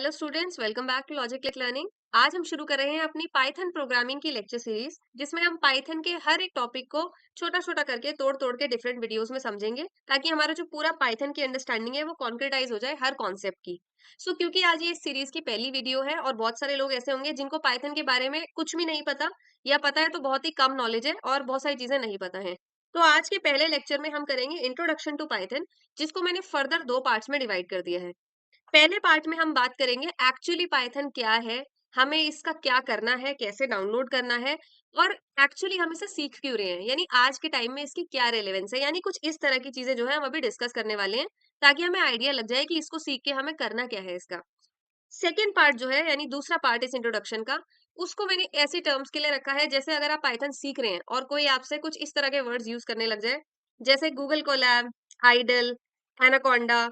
Hello students, welcome back to Logic Click Learning. आज हम शुरू कर रहे हैं अपनी पाइथन प्रोग्रामिंग की लेक्चर सीरीज, जिसमें हम पाइथन के हर एक टॉपिक को छोटा छोटा करके तोड़ तोड़ के डिफरेंट वीडियोस में समझेंगे, ताकि हमारा जो पूरा पाइथन की अंडरस्टैंडिंग है वो कॉन्क्रेटाइज हो जाए हर कॉन्सेप्ट की। क्योंकि आज ये इस सीरीज की पहली वीडियो है और बहुत सारे लोग ऐसे होंगे जिनको पाइथन के बारे में कुछ भी नहीं पता, या पता है तो बहुत ही कम नॉलेज है और बहुत सारी चीजें नहीं पता है। तो आज के पहले लेक्चर में हम करेंगे इंट्रोडक्शन टू पाइथन, जिसको मैंने फर्दर दो पार्ट्स में डिवाइड कर दिया है। पहले पार्ट में हम बात करेंगे एक्चुअली पाइथन क्या है, हमें इसका क्या करना है, कैसे डाउनलोड करना है, और एक्चुअली हम इसे सीख क्यों रहे हैं, यानी आज के टाइम में इसकी क्या रेलेवेंस है। यानी कुछ इस तरह की चीजें जो है हम अभी डिस्कस करने वाले हैं, ताकि हमें आइडिया लग जाए कि इसको सीख के हमें करना क्या है इसका। सेकेंड पार्ट जो है, यानी दूसरा पार्ट इस इंट्रोडक्शन का, उसको मैंने ऐसी टर्म्स के लिए रखा है जैसे अगर आप पाइथन सीख रहे हैं और कोई आपसे कुछ इस तरह के वर्ड्स यूज करने लग जाए, जैसे Google Colab, IDLE, Anaconda,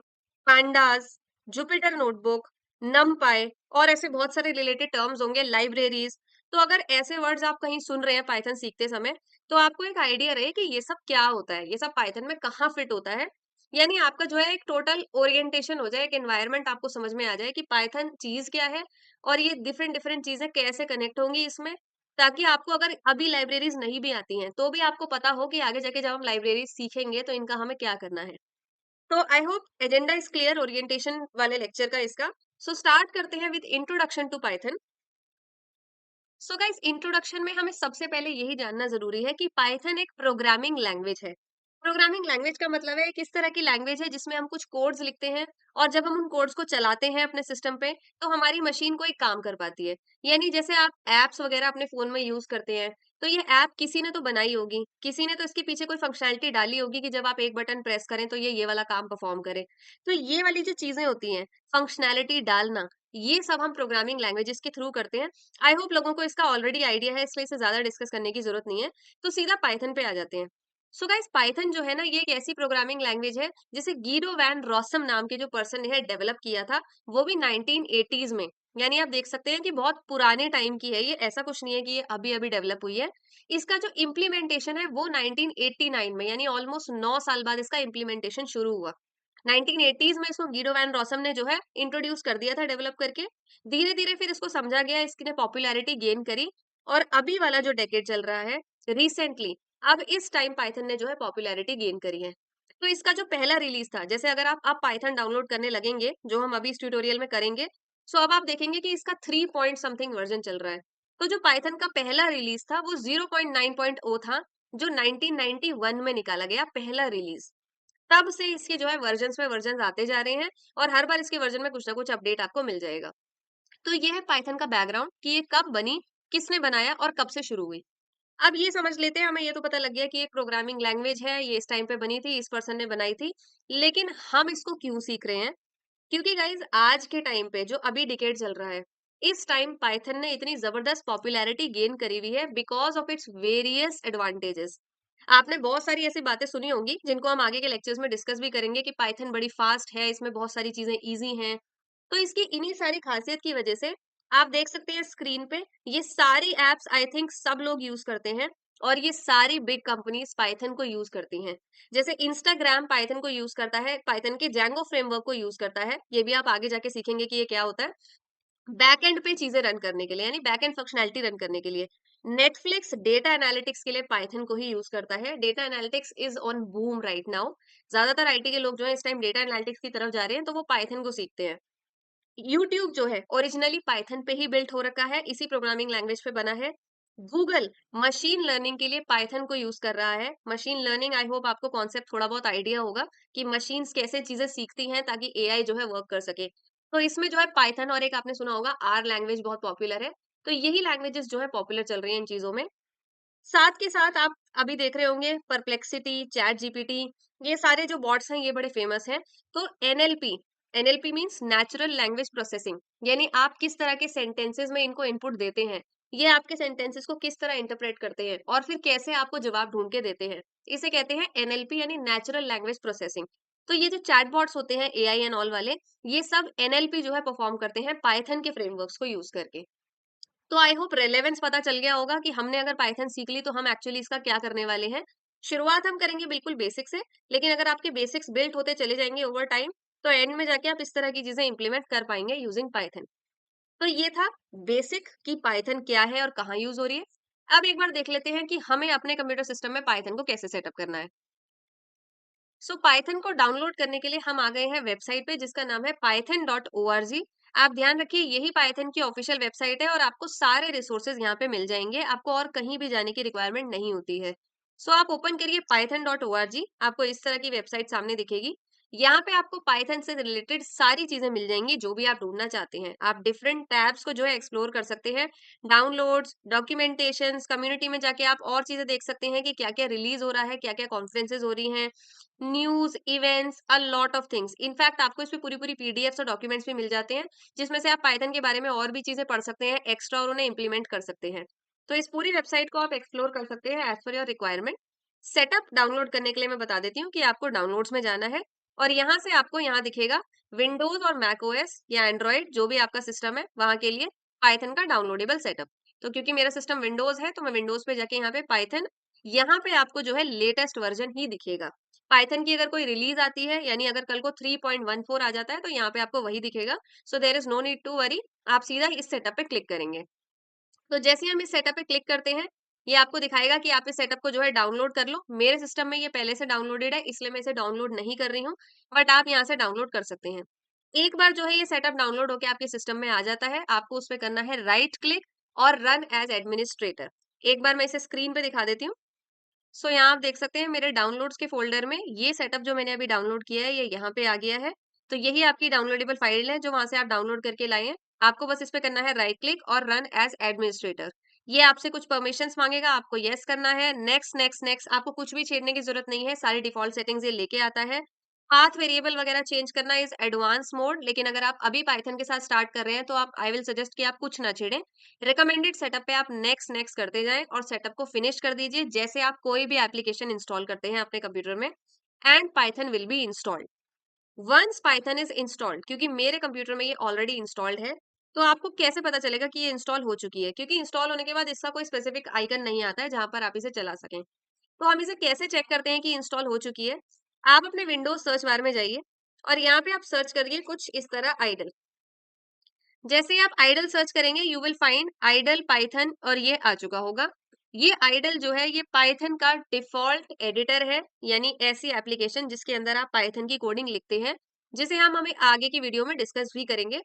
pandas, Jupyter notebook, NumPy, और ऐसे बहुत सारे रिलेटेड टर्म्स होंगे, लाइब्रेरीज। तो अगर ऐसे वर्ड्स आप कहीं सुन रहे हैं पाइथन सीखते समय, तो आपको एक आइडिया रहे कि ये सब क्या होता है, ये सब पाइथन में कहाँ फिट होता है। यानी आपका जो है एक टोटल ओरिएंटेशन हो जाए, एक एनवायरनमेंट आपको समझ में आ जाए कि पाइथन चीज क्या है और ये डिफरेंट डिफरेंट चीजें कैसे कनेक्ट होंगी इसमें, ताकि आपको अगर अभी लाइब्रेरीज नहीं भी आती हैं तो भी आपको पता हो कि आगे जाके जब हम लाइब्रेरीज सीखेंगे तो इनका हमें क्या करना है। तो I hope agenda is clear orientation वाले लेक्चर का इसका। सो स्टार्ट करते हैं with introduction to Python. So guys, introduction में हमें सबसे पहले यही जानना जरूरी है कि पाइथन एक प्रोग्रामिंग लैंग्वेज है। प्रोग्रामिंग लैंग्वेज का मतलब है एक इस तरह की लैंग्वेज है जिसमें हम कुछ कोड्स लिखते हैं, और जब हम उन कोड्स को चलाते हैं अपने सिस्टम पे, तो हमारी मशीन कोई काम कर पाती है। यानी जैसे आप एप्स वगैरह अपने फोन में यूज करते हैं, तो ये ऐप किसी ने तो बनाई होगी, किसी ने तो इसके पीछे कोई फंक्शनैलिटी डाली होगी कि जब आप एक बटन प्रेस करें तो ये वाला काम परफॉर्म करे। तो ये वाली जो चीजें होती हैं, फंक्शनैलिटी डालना, ये सब हम प्रोग्रामिंग लैंग्वेजेस के थ्रू करते हैं। आई होप लोगों को इसका ऑलरेडी आइडिया है, इसलिए इसे ज्यादा डिस्कस करने की जरूरत नहीं है। तो सीधा पाइथन पे आ जाते हैं। सो गाइस, पाइथन जो है ना, ये एक ऐसी प्रोग्रामिंग लैंग्वेज है जिसे गीडो वैन रॉसम नाम के जो पर्सन ने डेवलप किया था, वो भी 1980s में। यानी आप देख सकते हैं कि बहुत पुराने टाइम की है ये, ऐसा कुछ नहीं है कि ये अभी अभी डेवलप हुई है। इसका जो इम्प्लीमेंटेशन है वो 1989 में, यानी ऑलमोस्ट 9 साल बाद इसका इम्प्लीमेंटेशन शुरू हुआ। 1980s में इसको गीडो वैन रॉसम ने जो है इंट्रोड्यूस कर दिया था डेवलप करके। धीरे धीरे फिर इसको समझा गया, इसने पॉपुलैरिटी गेन करी, और अभी वाला जो डेकेड चल रहा है रिसेंटली, अब इस टाइम पाइथन ने जो है पॉपुलैरिटी गेन करी है। तो इसका जो पहला रिलीज था, जैसे अगर आप पाइथन डाउनलोड करने लगेंगे, जो हम अभी इस ट्यूटोरियल में करेंगे, सो अब आप देखेंगे कि इसका 3 पॉइंट समथिंग वर्जन चल रहा है। तो जो पाइथन का पहला रिलीज था वो 0.9.0 था, जो 1991 में निकाला गया पहला रिलीज। तब से इसके जो है वर्जन्स में वर्जन आते जा रहे हैं, और हर बार इसके वर्जन में कुछ ना कुछ अपडेट आपको मिल जाएगा। तो ये है पाइथन का बैकग्राउंड कि ये कब बनी, किसने बनाया और कब से शुरू हुई। अब ये समझ लेते हैं, हमें ये तो पता लग गया कि एक प्रोग्रामिंग लैंग्वेज है, ये इस टाइम पे बनी थी, इस पर्सन ने बनाई थी। लेकिन हम इसको क्यों सीख रहे हैं? क्योंकि गाइज आज के टाइम पे जो अभी डिकेड चल रहा है, इस टाइम पाइथन ने इतनी जबरदस्त पॉपुलैरिटी गेन करी हुई है because of its various advantages. आपने बहुत सारी ऐसी बातें सुनी होंगी जिनको हम आगे के लेक्चर्स में डिस्कस भी करेंगे, कि पाइथन बड़ी फास्ट है, इसमें बहुत सारी चीजें इजी हैं। तो इसकी इन्हीं सारी खासियत की वजह से आप देख सकते हैं स्क्रीन पे, ये सारी एप्स आई थिंक सब लोग यूज करते हैं, और ये सारी बिग कंपनीज पाइथन को यूज करती हैं। जैसे इंस्टाग्राम पाइथन को यूज करता है, पाइथन के जैंगो फ्रेमवर्क को यूज करता है, ये भी आप आगे जाके सीखेंगे कि ये क्या होता है, बैक एंड पे चीजें रन करने के लिए, यानी बैक एंड फंक्शनैलिटी रन करने के लिए। नेटफ्लिक्स डेटा एनालिटिक्स के लिए पाइथन को ही यूज करता है। Data analytics is on boom right now. ज्यादातर आईटी के लोग जो है इस टाइम डेटा एनालिटिक्स की तरफ जा रहे हैं, तो वो पाइथन को सीखते हैं। यूट्यूब जो है ओरिजिनली पाइथन पे ही बिल्ट हो रखा है, इसी प्रोग्रामिंग लैंग्वेज पे बना है। गूगल मशीन लर्निंग के लिए पाइथन को यूज कर रहा है। मशीन लर्निंग, आई होप आपको कॉन्सेप्ट थोड़ा बहुत आइडिया होगा कि मशीन्स कैसे चीजें सीखती हैं ताकि एआई जो है वर्क कर सके। तो इसमें जो है पाइथन, और एक आपने सुना होगा आर लैंग्वेज बहुत पॉपुलर है। तो यही लैंग्वेजेस जो है पॉपुलर चल रही हैं इन चीजों में। साथ के साथ आप अभी देख रहे होंगे परप्लेक्सिटी, चैट जीपीटी, ये सारे जो बॉट्स हैं ये बड़े फेमस हैं। तो NLP, NLP means natural language processing, यानी आप किस तरह के सेंटेंसेस में इनको इनपुट देते हैं, ये आपके सेंटेंसेस को किस तरह इंटरप्रेट करते हैं और फिर कैसे आपको जवाब ढूंढ के देते हैं, इसे कहते हैं एनएलपी, यानी नेचुरल लैंग्वेज प्रोसेसिंग। तो ये जो चैट बॉट्स होते हैं एआई एंड ऑल वाले, ये सब एनएलपी जो है परफॉर्म करते हैं पाइथन के फ्रेमवर्क्स को यूज करके। तो आई होप रेलेवेंस पता चल गया होगा कि हमने अगर पाइथन सीख ली तो हम एक्चुअली इसका क्या करने वाले हैं। शुरुआत हम करेंगे बिल्कुल बेसिक से, लेकिन अगर आपके बेसिक्स बिल्ट होते चले जाएंगे ओवर टाइम, तो एंड में जाके आप इस तरह की चीजें इंप्लीमेंट कर पाएंगे यूजिंग पाइथन। तो ये था बेसिक कि पाइथन क्या है और कहाँ यूज हो रही है। अब एक बार देख लेते हैं कि हमें अपने कंप्यूटर सिस्टम में पाइथन को कैसे सेटअप करना है। सो पाइथन को डाउनलोड करने के लिए हम आ गए हैं वेबसाइट पे जिसका नाम है python.org। आप ध्यान रखिए यही पाइथन की ऑफिशियल वेबसाइट है और आपको सारे रिसोर्सेज यहाँ पे मिल जाएंगे, आपको और कहीं भी जाने की रिक्वायरमेंट नहीं होती है। सो आप ओपन करिए python.org, आपको इस तरह की वेबसाइट सामने दिखेगी। यहाँ पे आपको पाइथन से रिलेटेड सारी चीजें मिल जाएंगी जो भी आप ढूंढना चाहते हैं। आप डिफरेंट टैब्स को जो है एक्सप्लोर कर सकते हैं, डाउनलोड्स, डॉक्यूमेंटेशंस, कम्युनिटी में जाके आप और चीजें देख सकते हैं कि क्या क्या रिलीज हो रहा है, क्या क्या कॉन्फ्रेंसेज हो रही हैं, news, events, a lot of things. In fact आपको इसमें पूरी-पूरी पीडीएफ्स और डॉक्यूमेंट्स भी मिल जाते हैं, जिसमें से आप पाइथन के बारे में और भी चीज़ें पढ़ सकते हैं, एक्स्ट्रा और उन्हें इम्प्लीमेंट कर सकते हैं। तो इस पूरी वेबसाइट को आप एक्सप्लोर कर सकते हैं as per your requirement. Setup download करने के लिए मैं बता देती हूँ कि आपको डाउनलोड्स में जाना है और यहाँ से आपको यहाँ दिखेगा विंडोज़ और मैक ओएस या एंड्रॉइड जो भी आपका सिस्टम है, वहाँ के लिए पाइथन का डाउनलोडेबल सेटअप। तो क्योंकि मेरा सिस्टम विंडोज़ है, तो मैं विंडोज़ पे जाके यहाँ पे पाइथन, यहाँ पे आपको जो है लेटेस्ट वर्जन ही दिखेगा। पाइथन की अगर कोई रिलीज आती है यानी अगर कल को 3.14 आ जाता है तो यहाँ पे आपको वही दिखेगा। So there is no need to worry, आप सीधा इस सेटअप पे क्लिक करेंगे। तो जैसे ही हम इस सेटअप पे क्लिक करते हैं, ये आपको दिखाएगा कि आप इस सेटअप को जो है डाउनलोड कर लो। मेरे सिस्टम में ये पहले से डाउनलोडेड है इसलिए मैं इसे डाउनलोड नहीं कर रही हूँ, बट आप यहाँ से डाउनलोड कर सकते हैं। एक बार जो है ये सेटअप डाउनलोड होके आपके सिस्टम में आ जाता है, आपको उस पे करना है राइट क्लिक और रन एज एडमिनिस्ट्रेटर। एक बार मैं इसे स्क्रीन पे दिखा देती हूँ। सो यहाँ आप देख सकते हैं मेरे डाउनलोड्स के फ़ोल्डर में ये सेटअप जो मैंने अभी डाउनलोड किया है, ये यहाँ पे आ गया है। तो यही आपकी डाउनलोडेबल फ़ाइल है जो वहाँ से आप डाउनलोड करके लाए हैं। आपको बस इस पे करना है राइट क्लिक और रन एज़ एडमिनिस्ट्रेटर। ये आपसे कुछ परमिशंस माँगेगा, आपको येस करना है। नेक्स्ट, नेक्स्ट, नेक्स्ट, आपको कुछ भी छेड़ने की ज़रूरत नहीं है, सारी डिफ़ॉल्ट सेटिंग्स ये लेके आता है। पाथ वेरिएबल वगैरह चेंज करना इज़ एडवांस मोड, लेकिन अगर आप अभी पाइथन के साथ स्टार्ट कर रहे हैं, तो आप आई विल सजेस्ट कि आप कुछ ना छेड़ें। रिकमेंडेड सेटअप पे आप नेक्स्ट नेक्स्ट करते जाएं और सेटअप को फिनिश कर दीजिए जैसे आप कोई भी एप्लीकेशन इंस्टॉल करते हैं अपने कंप्यूटर में, and Python will be installed. Once Python is installed, क्योंकि मेरे कंप्यूटर में ये ऑलरेडी इंस्टॉल्ड है, तो आपको कैसे पता चलेगा कि ये इंस्टॉल हो चुकी है? क्योंकि इंस्टॉल होने के बाद इसका कोई स्पेसिफिक आइकन नहीं आता है जहां पर आप इसे चला सकें। तो हम इसे कैसे चेक करते हैं कि इंस्टॉल हो चुकी है? आप अपने विंडोज सर्च बार में जाइए और यहाँ पे आप सर्च करिए कुछ इस तरह आइडल। जैसे ही आप आइडल सर्च करेंगे you will find IDLE Python और ये आ चुका होगा। ये आइडल जो है ये पाइथन का डिफॉल्ट एडिटर है, यानी ऐसी एप्लीकेशन जिसके अंदर आप पाइथन की कोडिंग लिखते हैं, जिसे हम हमें आगे की वीडियो में डिस्कस भी करेंगे।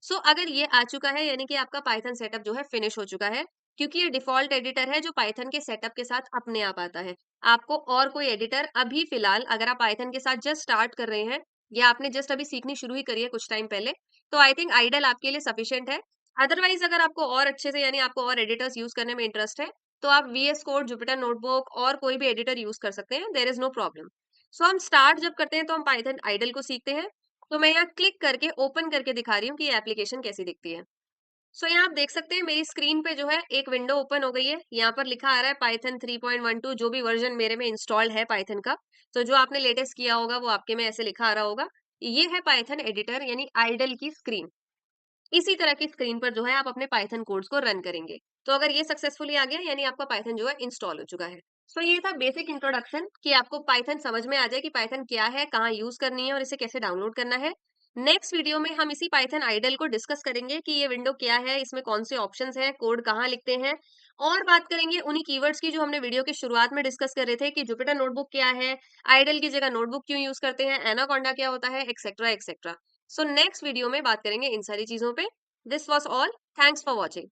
सो अगर ये आ चुका है यानी कि आपका पाइथन सेटअप जो है फिनिश हो चुका है, क्योंकि ये डिफॉल्ट एडिटर है जो पाइथन के सेटअप के साथ अपने आप आता है। आपको और कोई एडिटर अभी फिलहाल, अगर आप पाइथन के साथ जस्ट स्टार्ट कर रहे हैं या आपने जस्ट अभी सीखनी शुरू ही करी है कुछ टाइम पहले, तो आई थिंक आइडल आपके लिए सफिशिएंट है। अदरवाइज अगर आपको और अच्छे से यानी आपको और एडिटर्स यूज करने में इंटरेस्ट है, तो आप वीएस कोड, जुपिटर नोटबुक और कोई भी एडिटर यूज कर सकते हैं, देयर इज नो प्रॉब्लम। सो हम स्टार्ट जब करते हैं तो हम पाइथन आइडल को सीखते हैं। तो मैं यहाँ क्लिक करके ओपन करके दिखा रही हूँ कि ये एप्लीकेशन कैसी दिखती है। सो यहाँ आप देख सकते हैं मेरी स्क्रीन पे जो है एक विंडो ओपन हो गई है। यहाँ पर लिखा आ रहा है पाइथन 3.12, जो भी वर्जन मेरे में इंस्टॉल्ड है पाइथन का। तो जो आपने लेटेस्ट किया होगा वो आपके में ऐसे लिखा आ रहा होगा। ये है पाइथन एडिटर यानी आइडल की स्क्रीन। इसी तरह की स्क्रीन पर जो है आप अपने पाइथन कोड्स को रन करेंगे। तो अगर ये सक्सेसफुली आ गया यानी आपका पाइथन जो है इंस्टॉल हो चुका है। सो ये था बेसिक इंट्रोडक्शन कि आपको पाइथन समझ में आ जाए कि पाइथन क्या है, कहाँ यूज करनी है और इसे कैसे डाउनलोड करना है। नेक्स्ट वीडियो में हम इसी पाइथन आइडल को डिस्कस करेंगे कि ये विंडो क्या है, इसमें कौन से ऑप्शंस हैं, कोड कहाँ लिखते हैं, और बात करेंगे उन्हीं कीवर्ड्स की जो हमने वीडियो की शुरुआत में डिस्कस कर रहे थे कि जुपिटर नोटबुक क्या है, आइडल की जगह नोटबुक क्यों यूज करते हैं, एनाकोंडा क्या होता है, etcetera etcetera. So next video में बात करेंगे इन सारी चीजों पे। This was all. Thanks for watching.